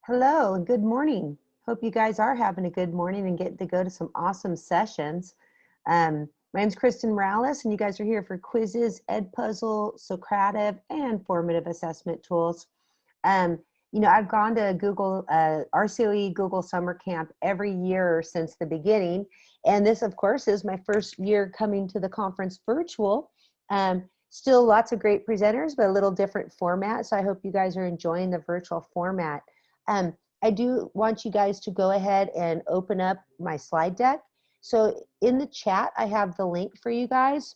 Hello and good morning. Hope you guys are having a good morning and getting to go to some awesome sessions. My name's Kristan Morales and you guys are here for Quizizz, Edpuzzle, Socrative, and Formative assessment tools. I've gone to Google, RCOE Google Summer Camp every year since the beginning. And this, of course, is my first year coming to the conference virtual. Still lots of great presenters, but a little different format. So I hope you guys are enjoying the virtual format. I do want you guys to go ahead and open up my slide deck. So in the chat, I have the link for you guys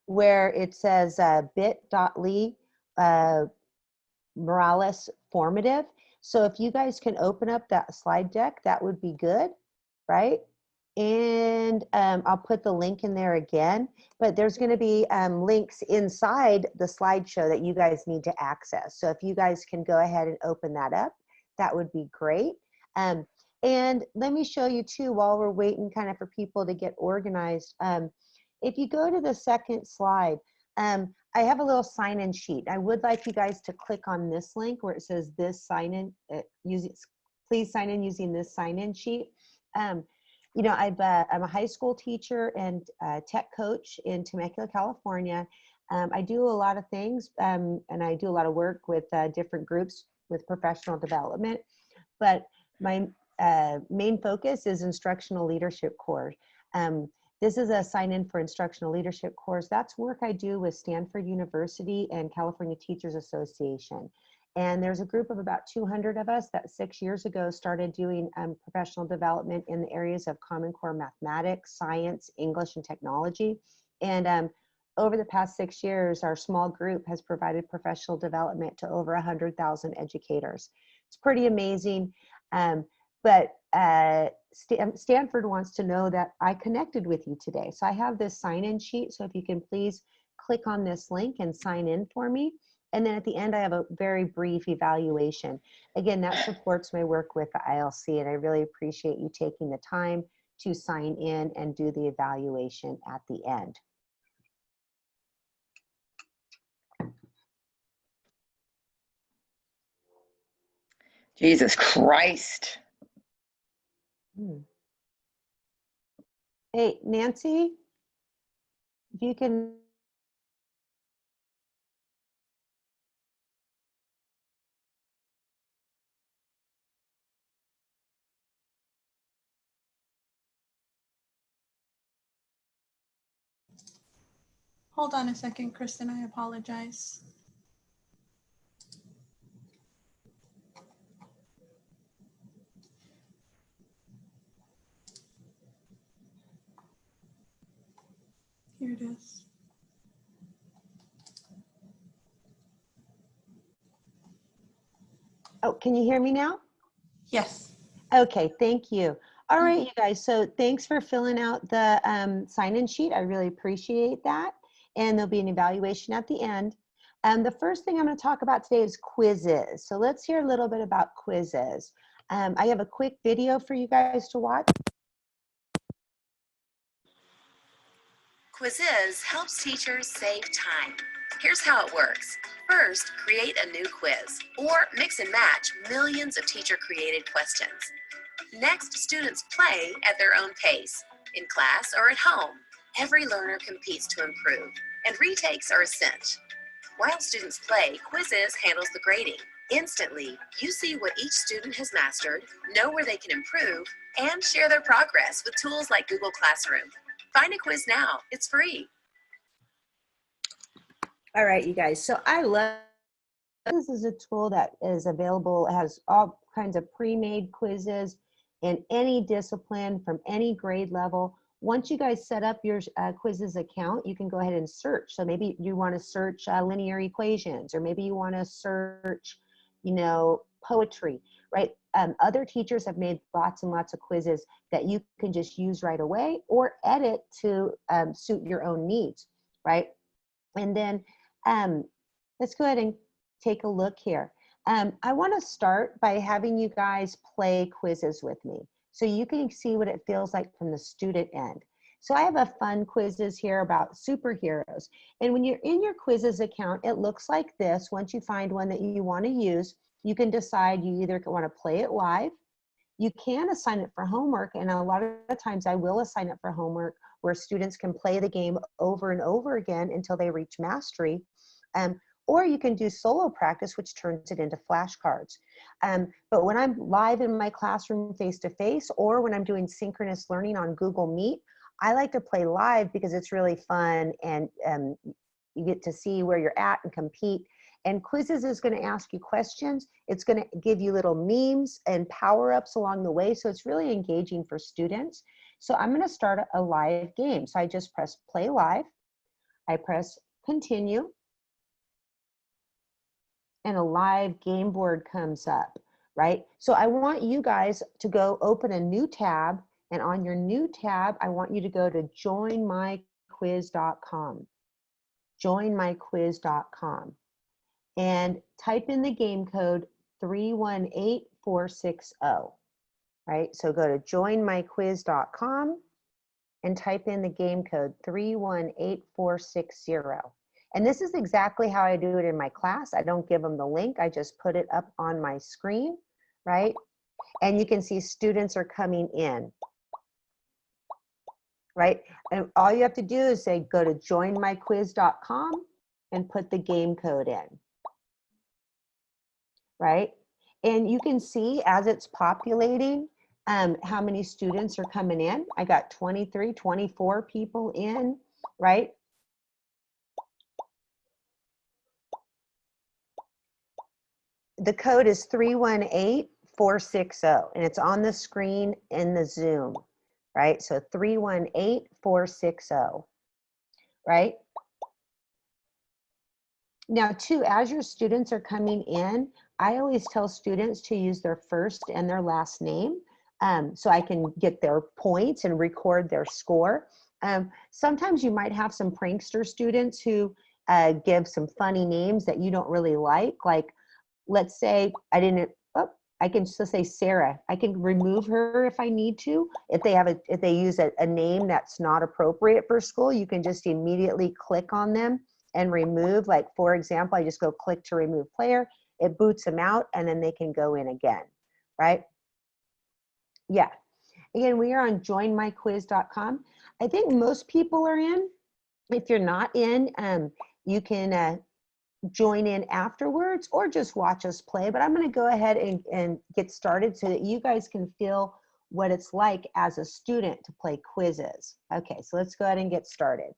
where it says bit.ly Morales Formative. So if you guys can open up that slide deck, that would be good, right? And I'll put the link in there again, but there's going to be links inside the slideshow that you guys need to access. So if you guys can go ahead and open that up, that would be great. And let me show you too, while we're waiting kind of for people to get organized. If you go to the second slide, I have a little sign-in sheet. I would like you guys to click on this link where it says this sign-in, please sign in using this sign-in sheet. I'm a high school teacher and tech coach in Temecula, California. I do a lot of things and I do a lot of work with different groups with professional development, but my main focus is instructional leadership course. This is a sign-in for instructional leadership course. That's work I do with Stanford University and California Teachers Association. And there's a group of about 200 of us that 6 years ago started doing professional development in the areas of Common Core mathematics, science, English, and technology. And over the past 6 years, our small group has provided professional development to over 100,000 educators. It's pretty amazing. But Stanford wants to know that I connected with you today. So I have this sign-in sheet. So if you can please click on this link and sign in for me. And then at the end, I have a very brief evaluation. Again, that supports my work with the ILC, and I really appreciate you taking the time to sign in and do the evaluation at the end. Jesus Christ. Hey, Nancy, if you can. Hold on a second, Kristan, I apologize. Here it is. Oh, can you hear me now? Yes. Okay, thank you. All right, you guys, so thanks for filling out the sign-in sheet. I really appreciate that. And there'll be an evaluation at the end. The first thing I'm going to talk about today is Quizizz. So let's hear a little bit about Quizizz. I have a quick video for you guys to watch. Quizizz helps teachers save time. Here's how it works. First, create a new quiz, or mix and match millions of teacher-created questions. Next, students play at their own pace, in class or at home. Every learner competes to improve, and retakes are a cinch. While students play, Quizizz handles the grading. Instantly, you see what each student has mastered, know where they can improve, and share their progress with tools like Google Classroom. Find a quiz now. It's free. All right, you guys. So I love this is a tool that is available. It has all kinds of pre-made quizzes in any discipline from any grade level. Once you guys set up your Quizizz account, you can go ahead and search. So maybe you want to search linear equations, or maybe you want to search, poetry, right? Other teachers have made lots and lots of quizzes that you can just use right away or edit to suit your own needs, right? And then let's go ahead and take a look here. I want to start by having you guys play Quizizz with me so you can see what it feels like from the student end. So I have a fun Quizizz here about superheroes. And when you're in your Quizizz account, it looks like this once you find one that you want to use. You can decide you either want to play it live. You can assign it for homework, and a lot of the times I will assign it for homework where students can play the game over and over again until they reach mastery. Or you can do solo practice, which turns it into flashcards. But when I'm live in my classroom face-to-face, or when I'm doing synchronous learning on Google Meet, I like to play live because it's really fun, and you get to see where you're at and compete. And Quizizz is going to ask you questions. It's going to give you little memes and power-ups along the way. So it's really engaging for students. So I'm going to start a live game. So I just press play live. I press continue. And a live game board comes up, right? So I want you guys to go open a new tab. And on your new tab, I want you to go to joinmyquiz.com. Joinmyquiz.com. And type in the game code 318460, right? So go to joinmyquiz.com and type in the game code 318460. And this is exactly how I do it in my class. I don't give them the link. I just put it up on my screen, right? And you can see students are coming in, right? And all you have to do is say, go to joinmyquiz.com and put the game code in. Right? And you can see as it's populating how many students are coming in. I got 23, 24 people in, right? The code is 318460, and it's on the screen in the Zoom, right? So 318460, right? Now, too, as your students are coming in, I always tell students to use their first and their last name so I can get their points and record their score. Sometimes you might have some prankster students who give some funny names that you don't really like. Let's say I can just say Sarah. I can remove her if I need to. If they use a name that's not appropriate for school, you can just immediately click on them and remove. Like, for example, I just go click to remove player. It boots them out, and then they can go in again, right? Yeah. Again, we are on joinmyquiz.com. I think most people are in. If you're not in, you can join in afterwards or just watch us play. But I'm going to go ahead and get started so that you guys can feel what it's like as a student to play Quizizz. Okay, so let's go ahead and get started.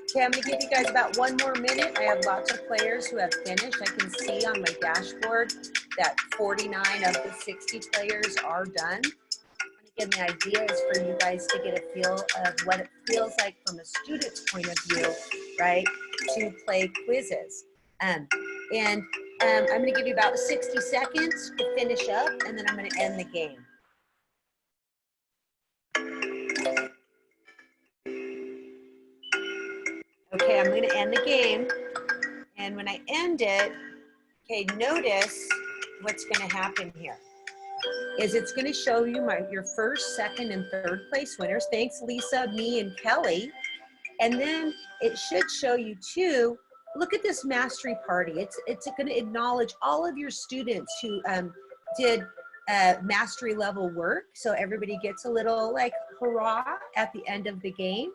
Okay, I'm gonna give you guys about 1 more minute. I have lots of players who have finished. I can see on my dashboard that 49 of the 60 players are done. Again, the idea is for you guys to get a feel of what it feels like from a student's point of view, right, to play quizzes. I'm gonna give you about 60 seconds to finish up, and then I'm gonna end the game. Okay, I'm gonna end the game, and when I end it, okay, notice what's gonna happen here. Is it's gonna show you your first, second, and third place winners. Thanks, Lisa, me, and Kelly. And then it should show you too, look at this mastery party. It's gonna acknowledge all of your students who did mastery level work. So everybody gets a little like hurrah at the end of the game.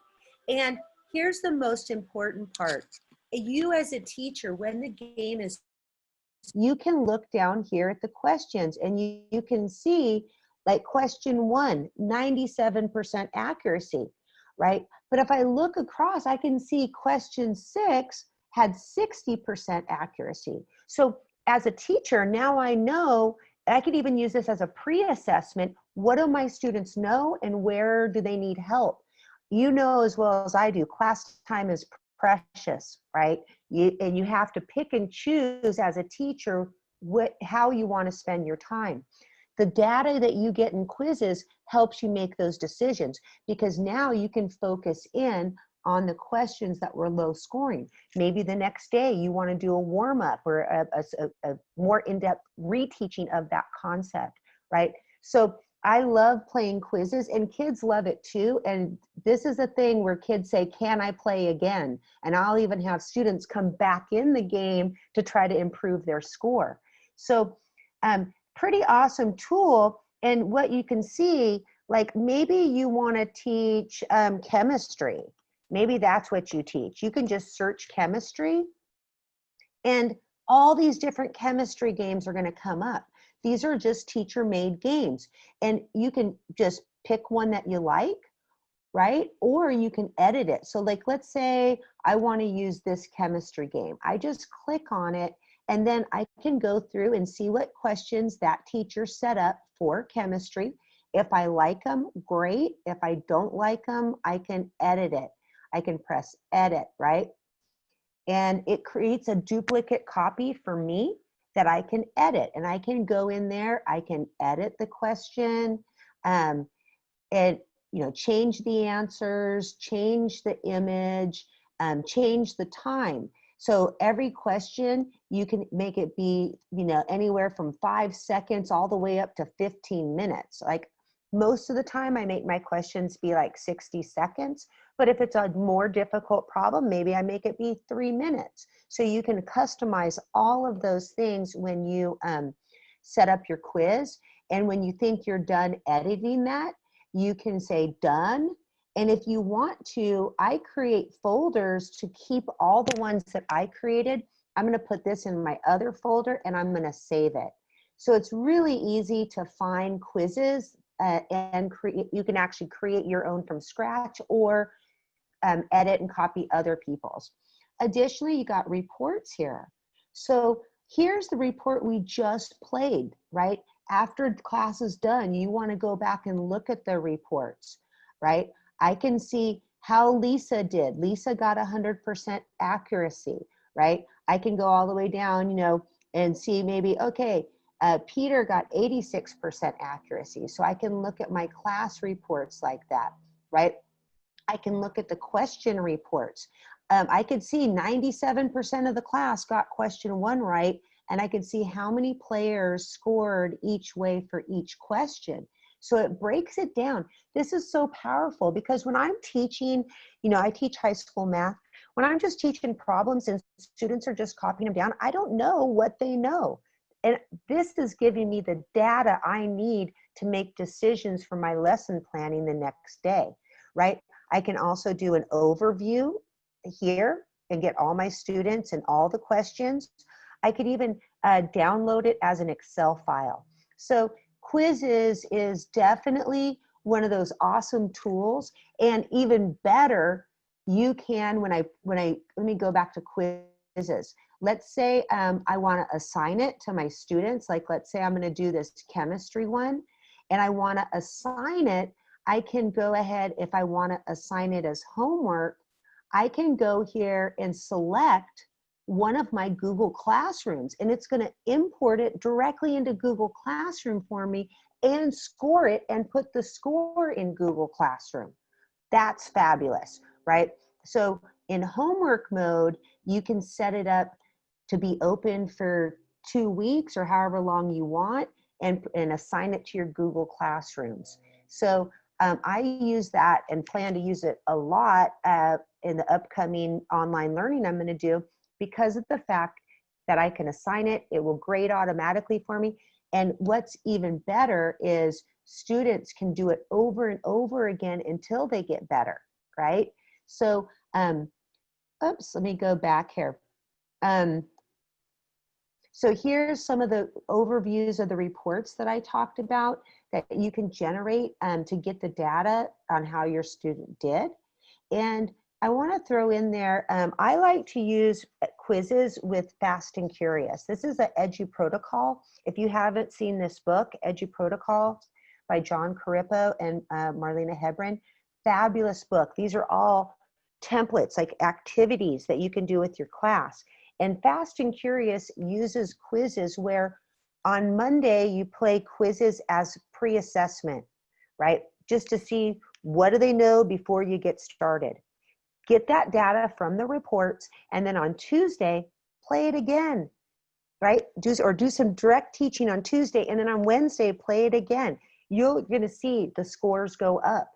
And here's the most important part. You as a teacher, when the game is, you can look down here at the questions and you can see like question 1, 97% accuracy, right? But if I look across, I can see question 6 had 60% accuracy. So as a teacher, now I know, I could even use this as a pre-assessment. What do my students know and where do they need help? You know as well as I do, class time is precious, right? And you have to pick and choose as a teacher how you want to spend your time. The data that you get in quizzes helps you make those decisions, because now you can focus in on the questions that were low scoring. Maybe the next day you want to do a warm-up or a more in-depth reteaching of that concept, right? So I love playing quizzes, and kids love it too. And this is a thing where kids say, can I play again? And I'll even have students come back in the game to try to improve their score. So pretty awesome tool. And what you can see, like maybe you want to teach chemistry. Maybe that's what you teach. You can just search chemistry and all these different chemistry games are going to come up. These are just teacher-made games, and you can just pick one that you like, right? Or you can edit it. So like, let's say I want to use this chemistry game. I just click on it, and then I can go through and see what questions that teacher set up for chemistry. If I like them, great. If I don't like them, I can edit it. I can press edit, right? And it creates a duplicate copy for me that I can edit, and I can go in there, I can edit the question, and change the answers, change the image, change the time. So every question, you can make it be, anywhere from 5 seconds all the way up to 15 minutes. Like most of the time I make my questions be like 60 seconds, but if it's a more difficult problem, maybe I make it be 3 minutes. So you can customize all of those things when you set up your quiz. And when you think you're done editing that, you can say done. And if you want to, I create folders to keep all the ones that I created. I'm going to put this in my other folder and I'm going to save it. So it's really easy to find quizzes and create. You can actually create your own from scratch or edit and copy other people's. Additionally, you got reports here. So here's the report we just played, right? After class is done, you want to go back and look at the reports, right? I can see how Lisa did. Lisa got 100% accuracy, right? I can go all the way down, and see maybe, okay, Peter got 86% accuracy. So I can look at my class reports like that, right? I can look at the question reports. I could see 97% of the class got question 1 right, and I could see how many players scored each way for each question. So it breaks it down. This is so powerful because when I'm teaching, I teach high school math. When I'm just teaching problems and students are just copying them down, I don't know what they know. And this is giving me the data I need to make decisions for my lesson planning the next day, right? I can also do an overview here and get all my students and all the questions. I could even download it as an Excel file. So Quizizz is definitely one of those awesome tools, and even better, you can, let me go back to quizzes. Let's say I want to assign it to my students. Like, let's say I'm going to do this chemistry one and I want to assign it. I can go ahead, if I want to assign it as homework, I can go here and select one of my Google Classrooms, and it's going to import it directly into Google Classroom for me and score it and put the score in Google Classroom. That's fabulous, right? So in homework mode, you can set it up to be open for 2 weeks or however long you want, and assign it to your Google Classrooms. So I use that and plan to use it a lot in the upcoming online learning I'm going to do, because of the fact that I can assign it, it will grade automatically for me. And what's even better is students can do it over and over again until they get better, right? So, oops, let me go back here. So here's some of the overviews of the reports that I talked about that you can generate to get the data on how your student did. And I want to throw in there, I like to use Quizizz with Fast and Curious. This is an Edu Protocol. If you haven't seen this book, Edu Protocol by John Carippo and Marlena Hebron, fabulous book. These are all templates, like activities that you can do with your class. And Fast and Curious uses Quizizz where on Monday you play Quizizz as pre-assessment, right? Just to see what do they know before you get started. Get that data from the reports, and then on Tuesday, play it again, right? Do some direct teaching on Tuesday, and then on Wednesday, play it again. You're gonna see the scores go up.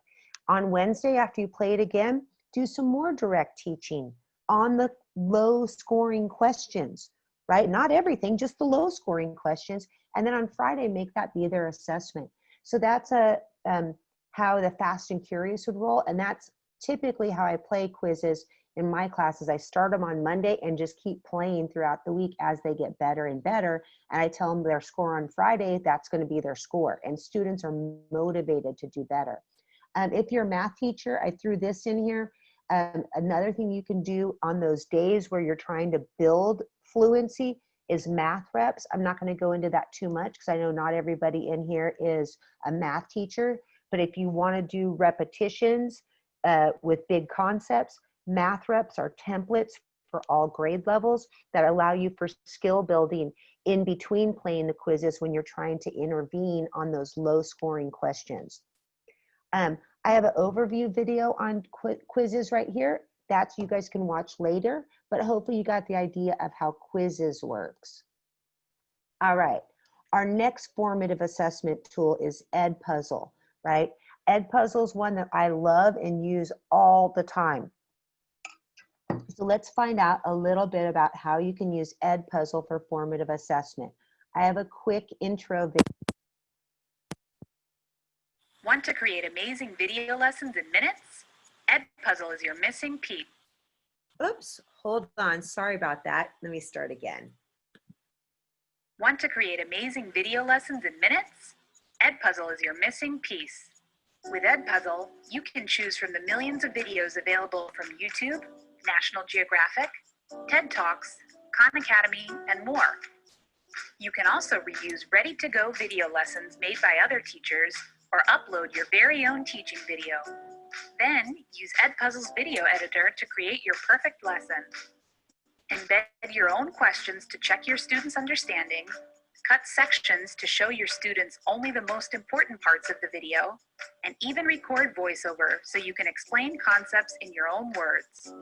On Wednesday, after you play it again, do some more direct teaching on the low scoring questions, right? Not everything, just the low scoring questions. And then on Friday, make that be their assessment. So that's how the Fast and Curious would roll. And that's typically how I play Quizizz in my classes. I start them on Monday and just keep playing throughout the week as they get better and better. And I tell them their score on Friday, that's going to be their score. And students are motivated to do better. If you're a math teacher, I threw this in here. Another thing you can do on those days where you're trying to build fluency is math reps. I'm not going to go into that too much because I know not everybody in here is a math teacher. But if you want to do repetitions with big concepts, math reps are templates for all grade levels that allow you for skill building in between playing the quizzes when you're trying to intervene on those low scoring questions. I have an overview video on Quizizz right here. That's you guys can watch later, but hopefully you got the idea of how Quizizz works. All right, our next formative assessment tool is Edpuzzle, right? Edpuzzle is one that I love and use all the time. So let's find out a little bit about how you can use Edpuzzle for formative assessment. I have a quick intro video. Want to create amazing video lessons in minutes? Edpuzzle is your missing piece. Oops, hold on, sorry about that. Let me start again. Want to create amazing video lessons in minutes? Edpuzzle is your missing piece. With Edpuzzle, you can choose from the millions of videos available from YouTube, National Geographic, TED Talks, Khan Academy, and more. You can also reuse ready-to-go video lessons made by other teachers or upload your very own teaching video. Then use Edpuzzle's video editor to create your perfect lesson. Embed your own questions to check your students' understanding, cut sections to show your students only the most important parts of the video, and even record voiceover so you can explain concepts in your own words.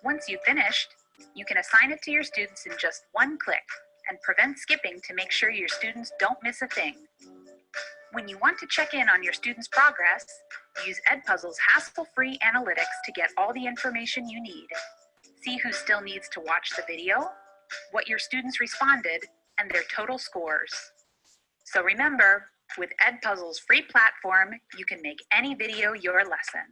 Once you've finished, you can assign it to your students in just one click and prevent skipping to make sure your students don't miss a thing. When you want to check in on your students' progress, use Edpuzzle's hassle-free analytics to get all the information you need. See who still needs to watch the video, what your students responded, and their total scores. So remember, with Edpuzzle's free platform, you can make any video your lesson.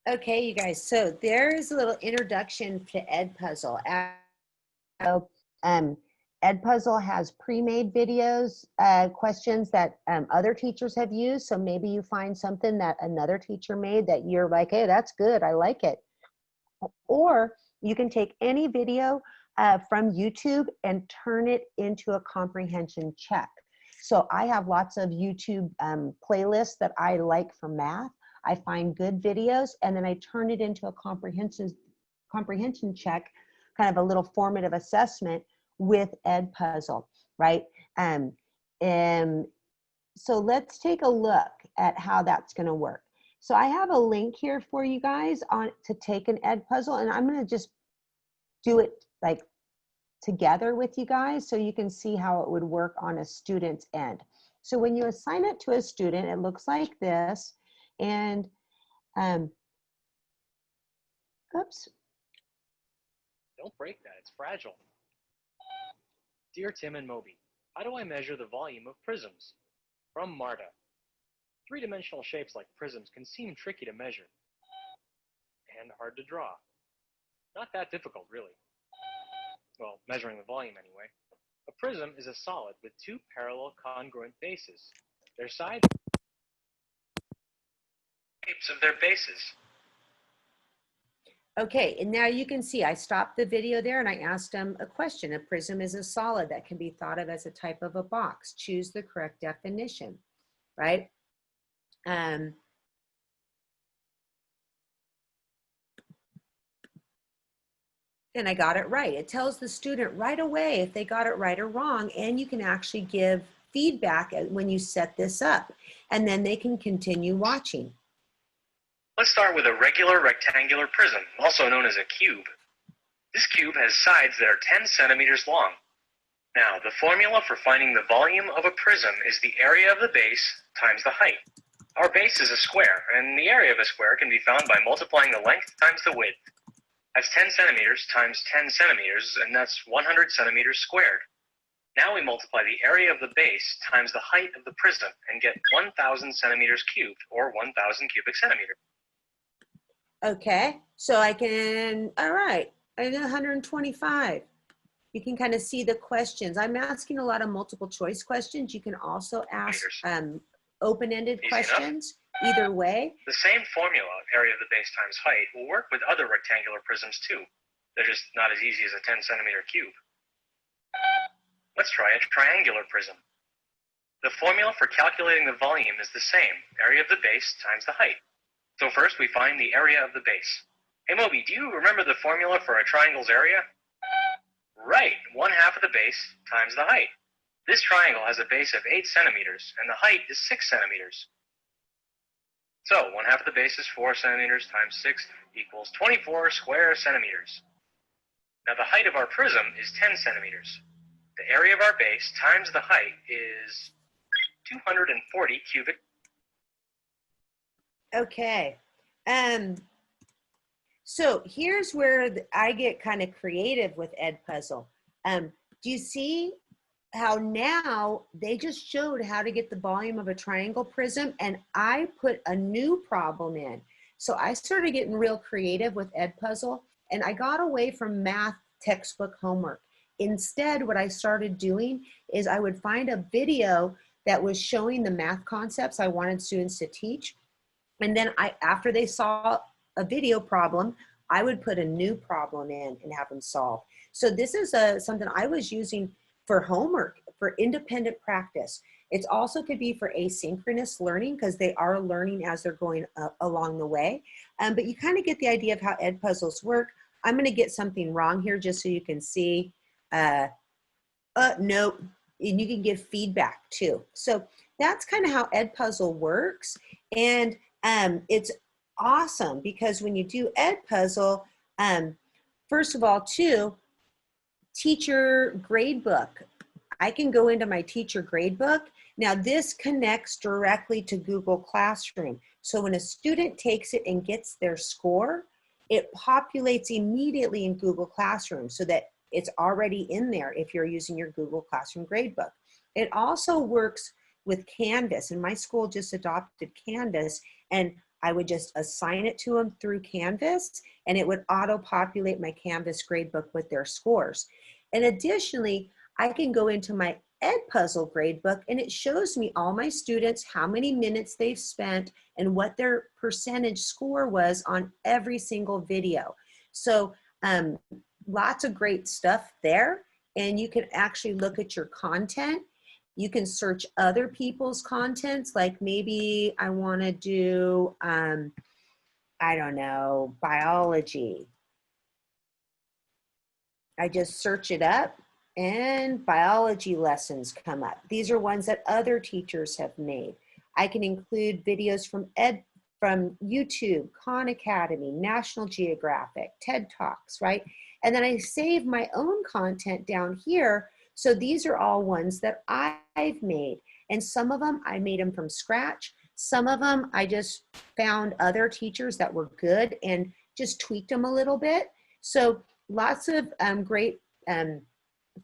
Okay, you guys, so there's a little introduction to Edpuzzle. Edpuzzle has pre-made videos, questions that other teachers have used. So maybe you find something that another teacher made that you're like, hey, that's good, I like it. Or you can take any video from YouTube and turn it into a comprehension check. So I have lots of YouTube playlists that I like for math. I find good videos and then I turn it into a comprehension check, kind of a little formative assessment with Edpuzzle, right? And so let's take a look at how that's going to work. So I have a link here for you guys to take an Edpuzzle, and I'm going to just do it like together with you guys so you can see how it would work on a student's end. So when you assign it to a student, it looks like this, and oops. Don't break that, it's fragile. Dear Tim and Moby, how do I measure the volume of prisms? From Marta. Three-dimensional shapes like prisms can seem tricky to measure and hard to draw. Not that difficult, really. Well, measuring the volume anyway. A prism is a solid with two parallel congruent bases. Their sides shapes of their bases. Okay, and now you can see I stopped the video there and I asked them a question. A prism is a solid that can be thought of as a type of a box. Choose the correct definition, right? And I got it right. It tells the student right away if they got it right or wrong, and you can actually give feedback when you set this up, and then they can continue watching. Let's start with a regular rectangular prism, also known as a cube. This cube has sides that are 10 centimeters long. Now, the formula for finding the volume of a prism is the area of the base times the height. Our base is a square, and the area of a square can be found by multiplying the length times the width. That's 10 centimeters times 10 centimeters, and that's 100 centimeters squared. Now we multiply the area of the base times the height of the prism and get 1,000 centimeters cubed, or 1,000 cubic centimeters. Okay, so I can, all right, I did 125. You can kind of see the questions. I'm asking a lot of multiple choice questions. You can also ask open-ended questions, either way. The same formula, area of the base times height, will work with other rectangular prisms too. They're just not as easy as a 10 centimeter cube. Let's try a triangular prism. The formula for calculating the volume is the same, area of the base times the height. So first we find the area of the base. Hey Moby, do you remember the formula for a triangle's area? Right, 1/2 of the base times the height. This triangle has a base of 8 centimeters, and the height is 6 centimeters. So 1/2 of the base is 4 centimeters times 6 equals 24 square centimeters. Now the height of our prism is 10 centimeters. The area of our base times the height is 240 cubic. Okay, so here's where I get kind of creative with Edpuzzle. Do you see how now they just showed how to get the volume of a triangle prism, and I put a new problem in. So I started getting real creative with Edpuzzle, and I got away from math textbook homework. Instead, what I started doing is I would find a video that was showing the math concepts I wanted students to teach. And then after they saw a video problem, I would put a new problem in and have them solve. So this is something I was using for homework, for independent practice. It also could be for asynchronous learning because they are learning as they're going along the way. But you kind of get the idea of how Edpuzzles work. I'm going to get something wrong here just so you can see. No, and you can give feedback too. So that's kind of how Edpuzzle works. And it's awesome because when you do Edpuzzle, first of all, too, teacher gradebook. I can go into my teacher gradebook. Now this connects directly to Google Classroom. So when a student takes it and gets their score, it populates immediately in Google Classroom so that it's already in there if you're using your Google Classroom gradebook. It also works with Canvas, and my school just adopted Canvas, and I would just assign it to them through Canvas, and it would auto-populate my Canvas gradebook with their scores. And additionally, I can go into my Edpuzzle gradebook and it shows me all my students, how many minutes they've spent, and what their percentage score was on every single video. So lots of great stuff there. And you can actually look at your content. You can search other people's contents, like maybe I want to do, I don't know, biology. I just search it up and biology lessons come up. These are ones that other teachers have made. I can include videos from YouTube, Khan Academy, National Geographic, TED Talks, right? And then I save my own content down here. So these are all ones that I've made. And some of them, I made them from scratch. Some of them, I just found other teachers that were good and just tweaked them a little bit. So lots of great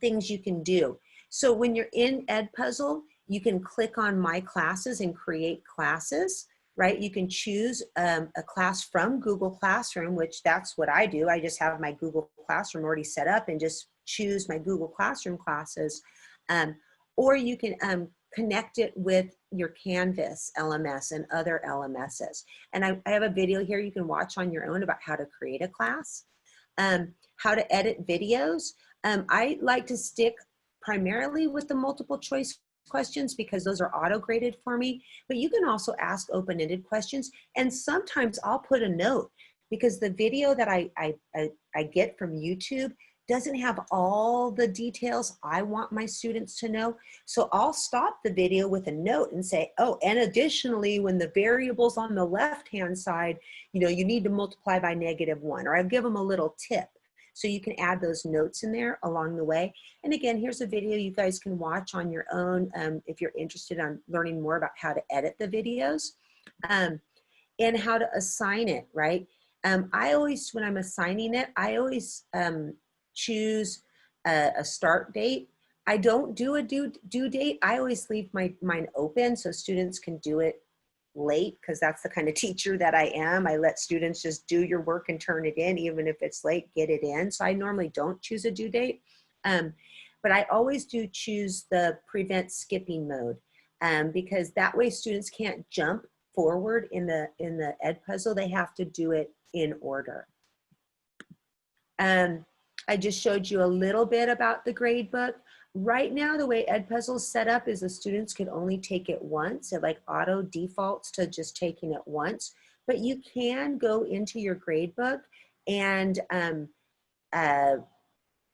things you can do. So when you're in Edpuzzle, you can click on My Classes and create classes, right? You can choose a class from Google Classroom, which that's what I do. I just have my Google Classroom already set up and just choose my Google Classroom classes. Or you can connect it with your Canvas LMS and other LMSs. And I have a video here you can watch on your own about how to create a class, how to edit videos. I like to stick primarily with the multiple choice questions because those are auto-graded for me, but you can also ask open-ended questions. And sometimes I'll put a note because the video that I get from YouTube doesn't have all the details I want my students to know. So I'll stop the video with a note and say, oh, and additionally, when the variable's on the left-hand side, you know, you need to multiply by -1, or I'll give them a little tip. So you can add those notes in there along the way. And again, here's a video you guys can watch on your own if you're interested in learning more about how to edit the videos and how to assign it, right? I always, when I'm assigning it, I always choose a start date. I don't do a due date. I always leave mine open so students can do it late, because that's the kind of teacher that I am. I let students just do your work and turn it in, even if it's late, get it in. So I normally don't choose a due date, but I always do choose the prevent skipping mode because that way students can't jump forward in the Edpuzzle. They have to do it in order. I just showed you a little bit about the gradebook. Right now, the way Edpuzzle is set up is the students could only take it once. It like auto defaults to just taking it once, but you can go into your gradebook and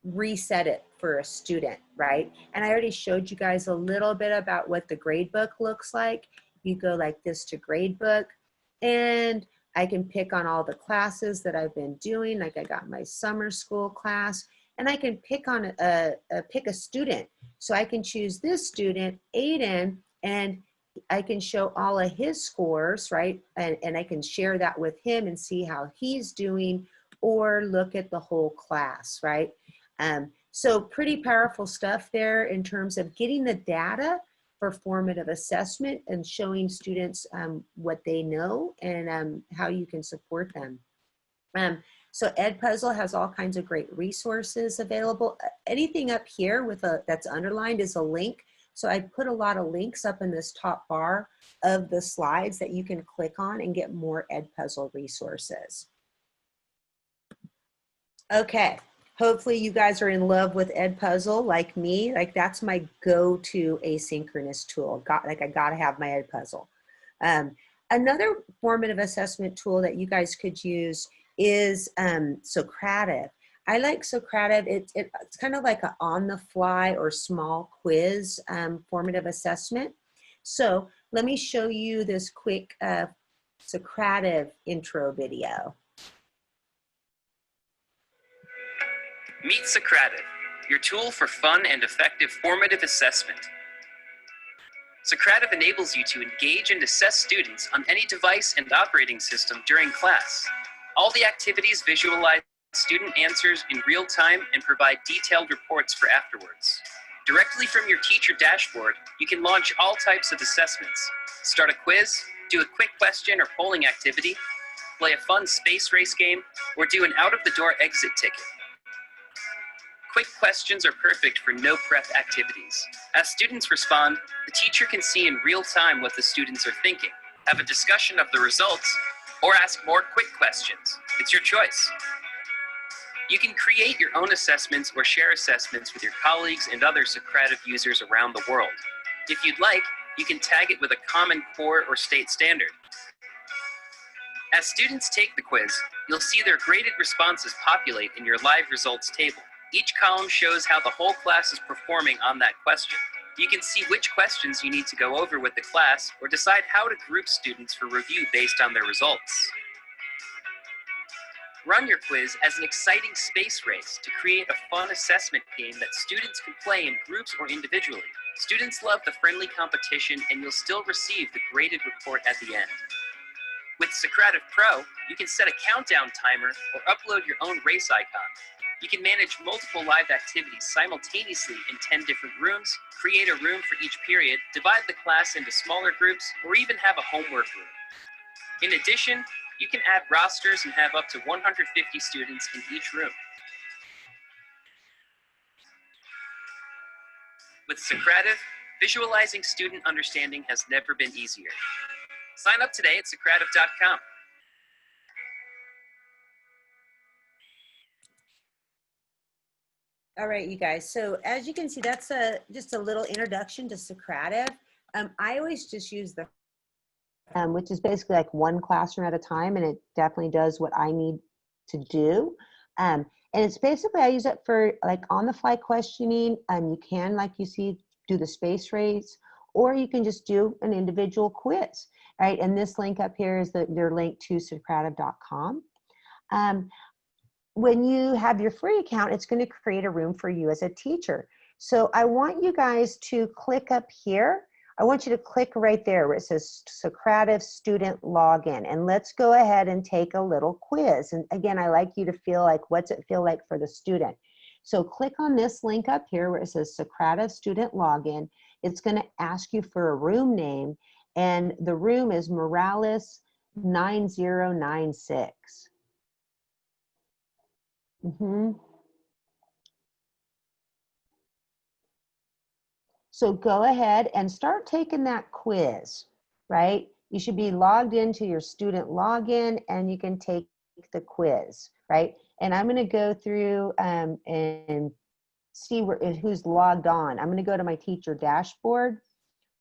reset it for a student, right? And I already showed you guys a little bit about what the gradebook looks like. You go like this to gradebook, and I can pick on all the classes that I've been doing. Like I got my summer school class, and I can pick on pick a student. So I can choose this student, Aiden, and I can show all of his scores, right? And I can share that with him and see how he's doing, or look at the whole class, right? So pretty powerful stuff there in terms of getting the data for formative assessment and showing students what they know and how you can support them. So Edpuzzle has all kinds of great resources available. Anything up here with that's underlined is a link. So I put a lot of links up in this top bar of the slides that you can click on and get more Edpuzzle resources. Okay, hopefully you guys are in love with Edpuzzle like me. Like that's my go-to asynchronous tool. I gotta have my Edpuzzle. Another formative assessment tool that you guys could use is Socrative. I like Socrative. It's kind of like an on-the-fly or small quiz formative assessment. So let me show you this quick Socrative intro video. Meet Socrative, your tool for fun and effective formative assessment. Socrative enables you to engage and assess students on any device and operating system during class. All the activities visualize student answers in real time and provide detailed reports for afterwards. Directly from your teacher dashboard, you can launch all types of assessments. Start a quiz, do a quick question or polling activity, play a fun space race game, or do an out-of-the-door exit ticket. Quick questions are perfect for no-prep activities. As students respond, the teacher can see in real time what the students are thinking, have a discussion of the results, or ask more quick questions. It's your choice. You can create your own assessments or share assessments with your colleagues and other Socrative users around the world. If you'd like, you can tag it with a common core or state standard. As students take the quiz, you'll see their graded responses populate in your live results table. Each column shows how the whole class is performing on that question. You can see which questions you need to go over with the class or decide how to group students for review based on their results. Run your quiz as an exciting space race to create a fun assessment game that students can play in groups or individually. Students love the friendly competition, and you'll still receive the graded report at the end. With Socrative Pro, you can set a countdown timer or upload your own race icon. You can manage multiple live activities simultaneously in 10 different rooms, create a room for each period, divide the class into smaller groups, or even have a homework room. In addition, you can add rosters and have up to 150 students in each room. With Socrative, visualizing student understanding has never been easier. Sign up today at Socrative.com. All right, you guys. So as you can see, that's just a little introduction to Socrative. I always just use the which is basically like one classroom at a time, and it definitely does what I need to do. And it's basically, I use it for like on-the-fly questioning. You can, like you see, do the space race, or you can just do an individual quiz, right? And this link up here is their link to Socrative.com. When you have your free account, it's going to create a room for you as a teacher. So I want you guys to click up here. I want you to click right there where it says Socrative Student Login, and let's go ahead and take a little quiz. And again, I like you to feel like, what's it feel like for the student? So click on this link up here where it says Socrative Student Login. It's going to ask you for a room name, and the room is Morales 9096. So go ahead and start taking that quiz, right? You should be logged into your student login, and you can take the quiz, right? And I'm going to go through and see who's logged on. I'm going to go to my teacher dashboard.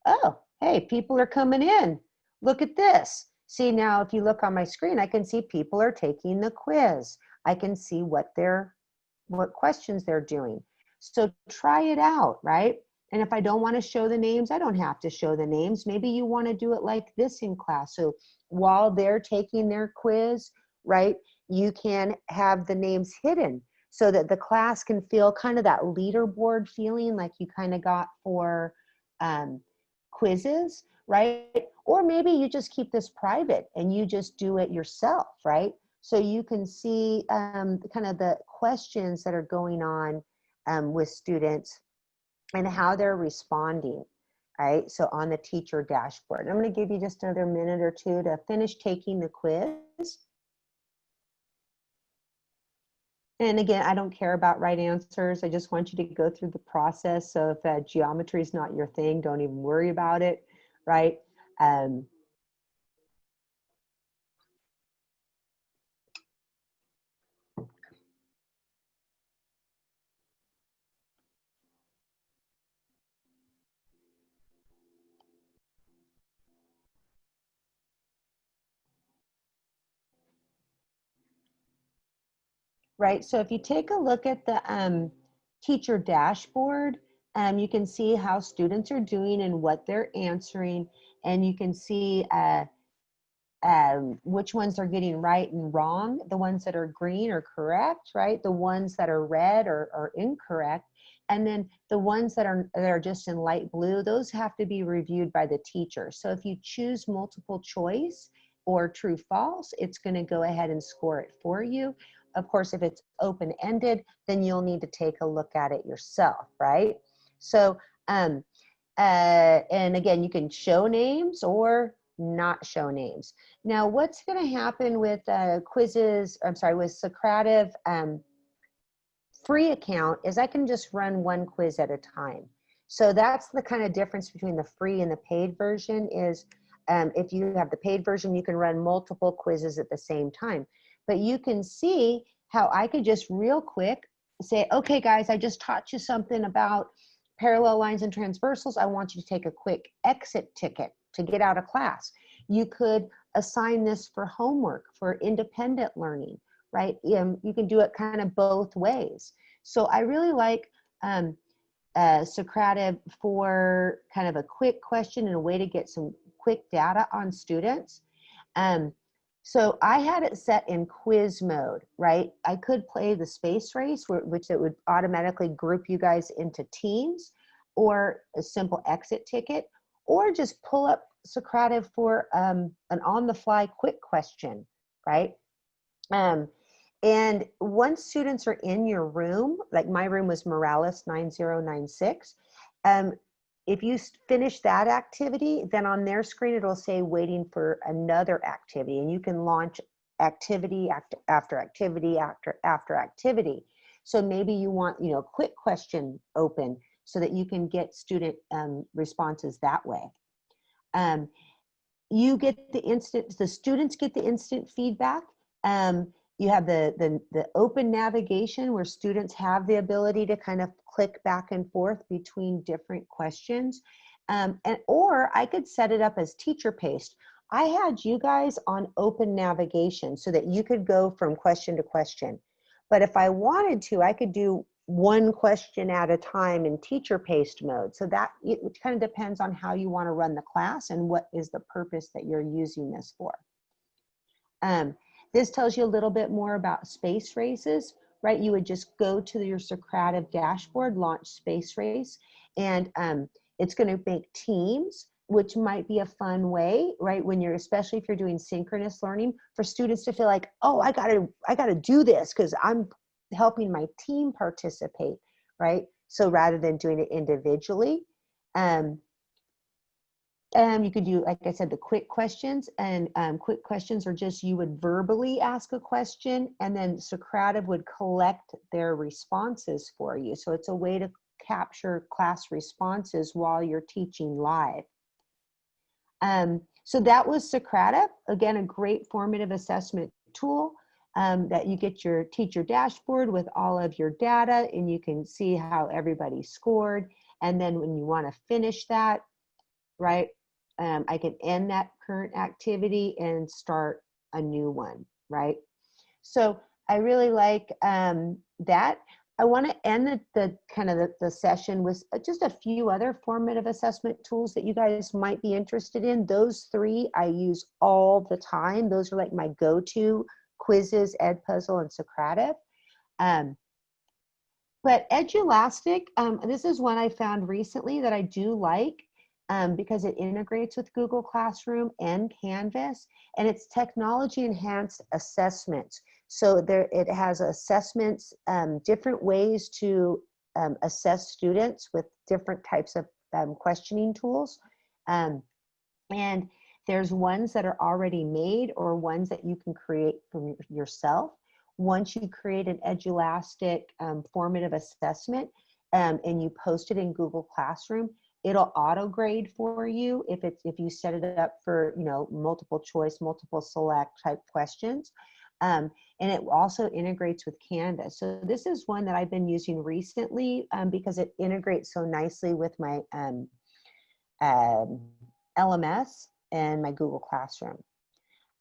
Oh, hey, people are coming in. Look at this. See, now if you look on my screen, I can see people are taking the quiz. I can see what questions they're doing. So try it out, right? And if I don't want to show the names, I don't have to show the names. Maybe you want to do it like this in class. So while they're taking their quiz, right, you can have the names hidden so that the class can feel kind of that leaderboard feeling like you kind of got for Quizizz, right? Or maybe you just keep this private and you just do it yourself, right? So you can see kind of the questions that are going on with students and how they're responding, right? So on the teacher dashboard. I'm going to give you just another minute or two to finish taking the quiz. And again, I don't care about right answers. I just want you to go through the process. So if geometry is not your thing, don't even worry about it, right? Right, so if you take a look at the teacher dashboard, you can see how students are doing and what they're answering, and you can see which ones are getting right and wrong. The ones that are green are correct, right? The ones that are red are incorrect. And then the ones that are just in light blue, those have to be reviewed by the teacher. So if you choose multiple choice or true false, it's going to go ahead and score it for you. Of course, if it's open-ended, then you'll need to take a look at it yourself, right? So, and again, you can show names or not show names. Now, what's going to happen with with Socrative free account is I can just run one quiz at a time. So that's the kind of difference between the free and the paid version is if you have the paid version, you can run multiple quizzes at the same time. But you can see how I could just real quick say, okay, guys, I just taught you something about parallel lines and transversals. I want you to take a quick exit ticket to get out of class. You could assign this for homework, for independent learning, right? You can do it kind of both ways. So I really like Socrative for kind of a quick question and a way to get some quick data on students. So I had it set in quiz mode, right? I could play the space race, which it would automatically group you guys into teams, or a simple exit ticket, or just pull up Socrative for an on-the-fly quick question, right? And once students are in your room, like my room was Morales 9096, if you finish that activity, then on their screen, it'll say waiting for another activity, and you can launch activity after activity after activity. So maybe you want, a quick question open so that you can get student responses that way. You get the students get the instant feedback. You have the open navigation where students have the ability to kind of click back and forth between different questions. Or I could set it up as teacher paced. I had you guys on open navigation so that you could go from question to question. But if I wanted to, I could do one question at a time in teacher paced mode. So that it kind of depends on how you want to run the class and what is the purpose that you're using this for. This tells you a little bit more about space races, right? You would just go to your Socrative dashboard, launch space race, and it's going to make teams, which might be a fun way, right? When you're, especially if you're doing synchronous learning, for students to feel like, oh, I gotta do this because I'm helping my team participate, right? So rather than doing it individually, you could do, like I said, the quick questions, and quick questions are just, you would verbally ask a question and then Socrative would collect their responses for you. So it's a way to capture class responses while you're teaching live. So that was Socrative, again, a great formative assessment tool that you get your teacher dashboard with all of your data and you can see how everybody scored. And then when you want to finish that, right, I can end that current activity and start a new one, right? So I really like that. I want to end the session with just a few other formative assessment tools that you guys might be interested in. Those three I use all the time. Those are like my go-to: Quizizz, Edpuzzle, and Socrative. But Edulastic, this is one I found recently that I do like. Because it integrates with Google Classroom and Canvas, and it's technology enhanced assessments. So it has assessments, different ways to assess students with different types of questioning tools. And there's ones that are already made or ones that you can create from yourself. Once you create an Edulastic formative assessment and you post it in Google Classroom, it'll auto grade for you if you set it up for multiple choice, multiple select type questions, and it also integrates with Canvas. So this is one that I've been using recently because it integrates so nicely with my LMS and my Google Classroom.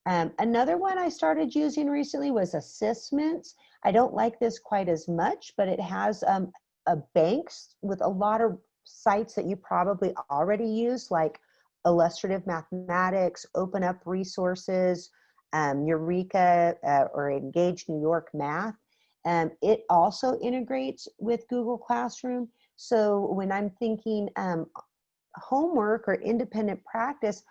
Another one I started using recently was Assessments. I don't like this quite as much, but it has a banks with a lot of sites that you probably already use, like Illustrative Mathematics, Open Up Resources, Eureka, or Engage New York Math. It also integrates with Google Classroom. So when I'm thinking homework or independent practice,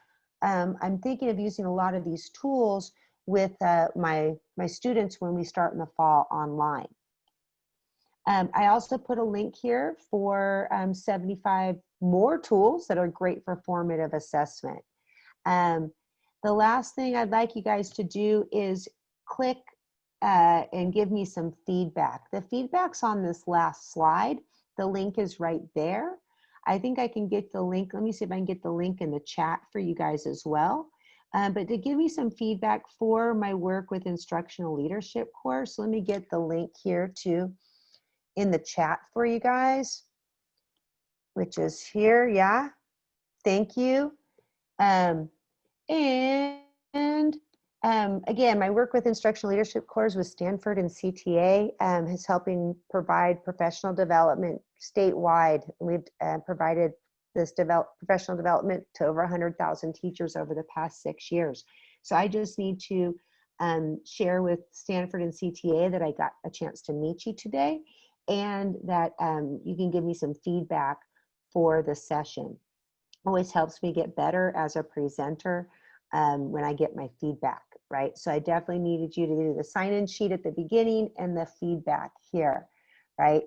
I'm thinking of using a lot of these tools with my students when we start in the fall online. I also put a link here for 75 more tools that are great for formative assessment. The last thing I'd like you guys to do is click and give me some feedback. The feedback's on this last slide. The link is right there. I think I can get the link. Let me see if I can get the link in the chat for you guys as well. But to give me some feedback for my work with instructional leadership course, let me get the link here too in the chat for you guys, which is here. Yeah, thank you. Again, my work with instructional leadership course with Stanford and CTA is helping provide professional development statewide. We've provided this professional development to over 100,000 teachers over the past 6 years. So I just need to share with Stanford and CTA that I got a chance to meet you today, and that you can give me some feedback for the session. Always helps me get better as a presenter when I get my feedback, right? So I definitely needed you to do the sign-in sheet at the beginning and the feedback here, right?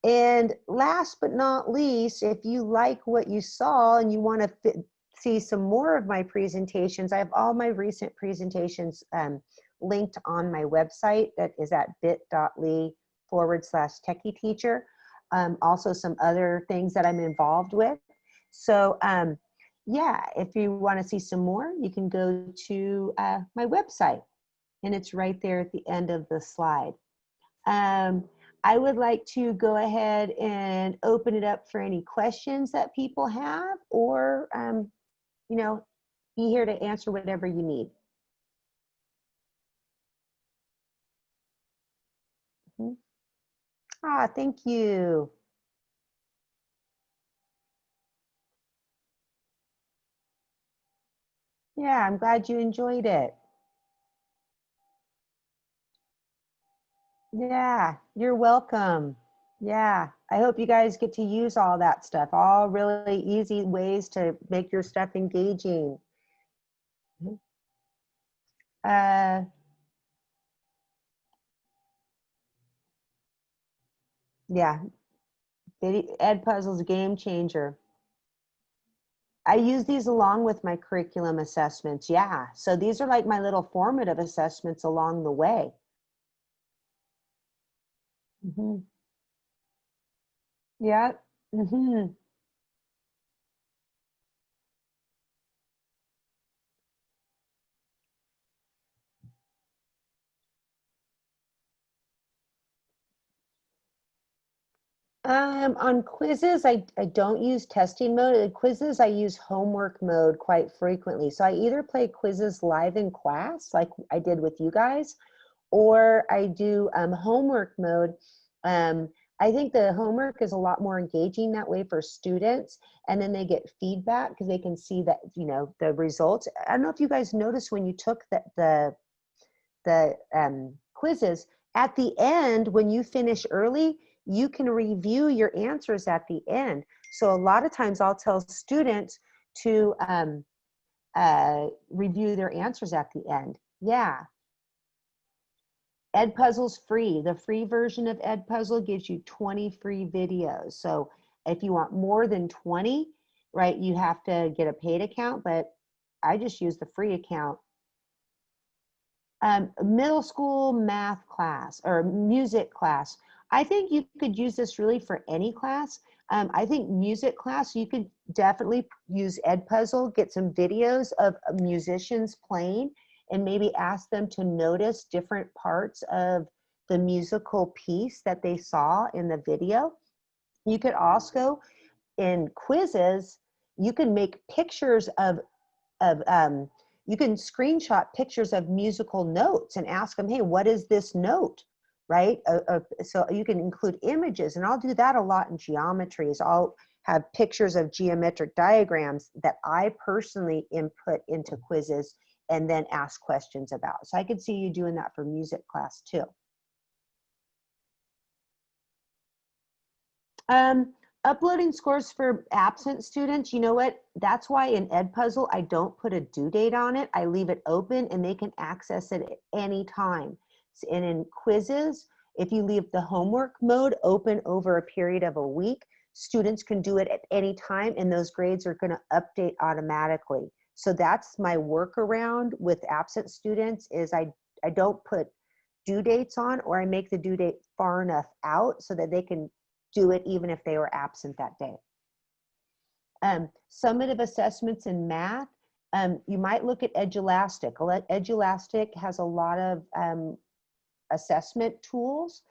And last but not least, if you like what you saw and you want to see some more of my presentations, I have all my recent presentations linked on my website that is at bit.ly/techieteacher. Also some other things that I'm involved with. So yeah, if you want to see some more, you can go to my website, and it's right there at the end of the slide. I would like to go ahead and open it up for any questions that people have, or you know, be here to answer whatever you need. Ah, thank you. Yeah, I'm glad you enjoyed it. Yeah, you're welcome. Yeah, I hope you guys get to use all that stuff, all really easy ways to make your stuff engaging. Yeah, Edpuzzle's a game changer. I use these along with my curriculum assessments. Yeah, so these are like my little formative assessments along the way. Yeah. On Quizizz, I don't use testing mode. In Quizizz, I use homework mode quite frequently. So I either play Quizizz live in class, like I did with you guys, or I do homework mode. I think the homework is a lot more engaging that way for students, and then they get feedback because they can see that, you know, the results. I don't know if you guys noticed when you took the quizzes, at the end, when you finish early, you can review your answers at the end. So a lot of times I'll tell students to review their answers at the end. Yeah. Edpuzzle's free. The free version of Edpuzzle gives you 20 free videos. So if you want more than 20, right, you have to get a paid account, but I just use the free account. Middle school math class or music class. I think you could use this really for any class. I think music class, you could definitely use Edpuzzle, get some videos of musicians playing, and maybe ask them to notice different parts of the musical piece that they saw in the video. You could also, in Quizizz, you can make pictures you can screenshot pictures of musical notes and ask them, hey, what is this note, right? So you can include images, and I'll do that a lot in geometries. I'll have pictures of geometric diagrams that I personally input into Quizizz and then ask questions about. So I could see you doing that for music class too. Uploading scores for absent students, you know what? That's why in Edpuzzle, I don't put a due date on it. I leave it open and they can access it at any time. And in Quizizz, if you leave the homework mode open over a period of a week, students can do it at any time and those grades are gonna update automatically. So that's my workaround with absent students is I I don't put due dates on, or I make the due date far enough out so that they can do it even if they were absent that day. Summative assessments in math, you might look at Edulastic. Edulastic has a lot of assessment tools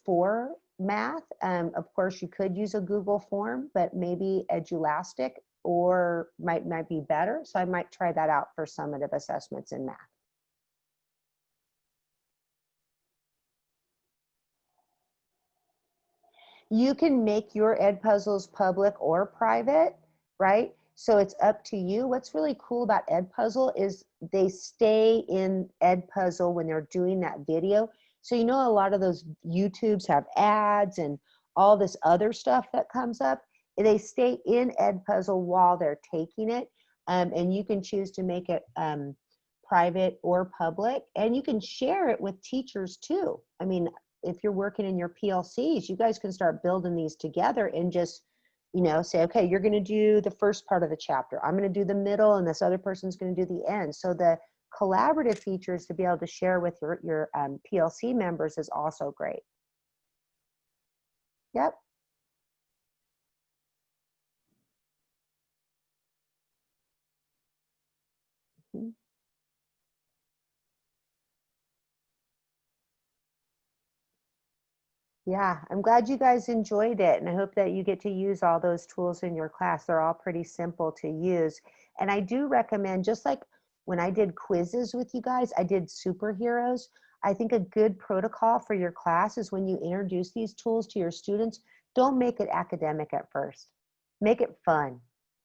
for math. Of course, you could use a Google form, but maybe Edulastic or might be better. So I might try that out for summative assessments in math. You can make your Edpuzzles public or private, right? So it's up to you. What's really cool about Edpuzzle is they stay in Edpuzzle when they're doing that video. So you know a lot of those YouTubes have ads and all this other stuff that comes up. They stay in Edpuzzle while they're taking it. And you can choose to make it private or public. And you can share it with teachers too. I mean, if you're working in your PLCs, you guys can start building these together and just, you know, say, okay, you're going to do the first part of the chapter. I'm going to do the middle, and this other person's going to do the end. So the collaborative features to be able to share with your PLC members is also great. Yep. Yeah, I'm glad you guys enjoyed it, and I hope that you get to use all those tools in your class. They're all pretty simple to use. And I do recommend, just like when I did quizzes with you guys, I did superheroes. I think a good protocol for your class is when you introduce these tools to your students, don't make it academic at first. Make it fun.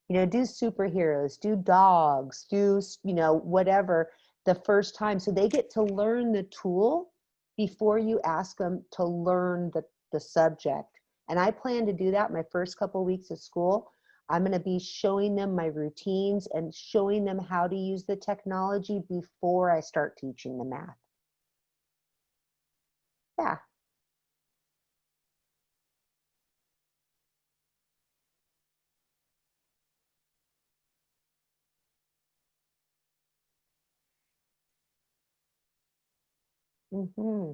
You know, do superheroes, do dogs, do, you know, whatever the first time, so they get to learn the tool before you ask them to learn the subject. And I plan to do that my first couple of weeks of school. I'm going to be showing them my routines and showing them how to use the technology before I start teaching the math. Yeah. Mm-hmm.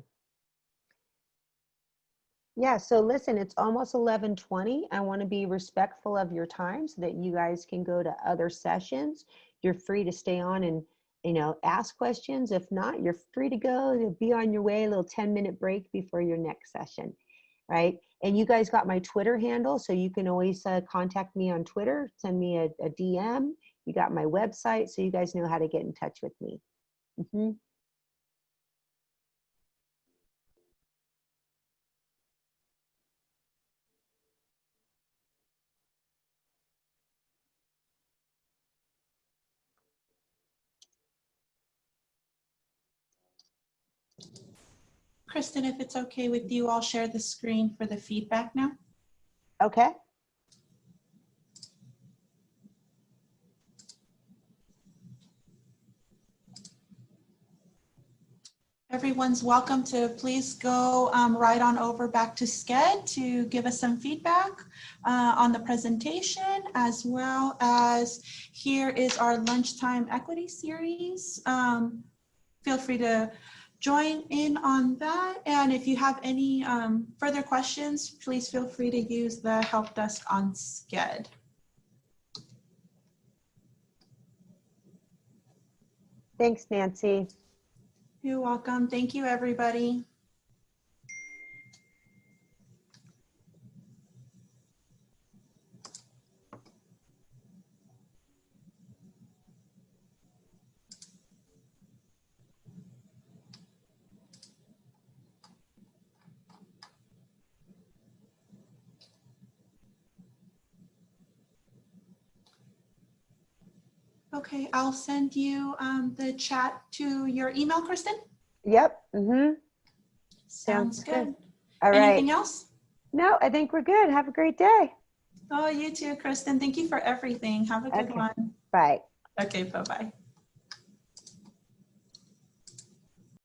Yeah, so listen, it's almost 11:20. I want to be respectful of your time so that you guys can go to other sessions. You're free to stay on and, you know, ask questions. If not, you're free to go. You'll be on your way, a little 10-minute break before your next session, right? And you guys got my Twitter handle, so you can always contact me on Twitter, send me a DM. You got my website, so you guys know how to get in touch with me. Mm-hmm. Kristan, if it's okay with you, I'll share the screen for the feedback now. Okay. Everyone's welcome to please go right on over back to Sched to give us some feedback on the presentation, as well as here is our lunchtime equity series. Feel free to join in on that. And if you have any further questions, please feel free to use the help desk on Sched. Thanks, Nancy. You're welcome. Thank you, everybody. Okay, I'll send you the chat to your email, Kristan. Yep. Mm-hmm. Sounds good. All right. Anything else? No, I think we're good. Have a great day. Oh, you too, Kristan. Thank you for everything. Have a good one. Bye. Okay, bye-bye.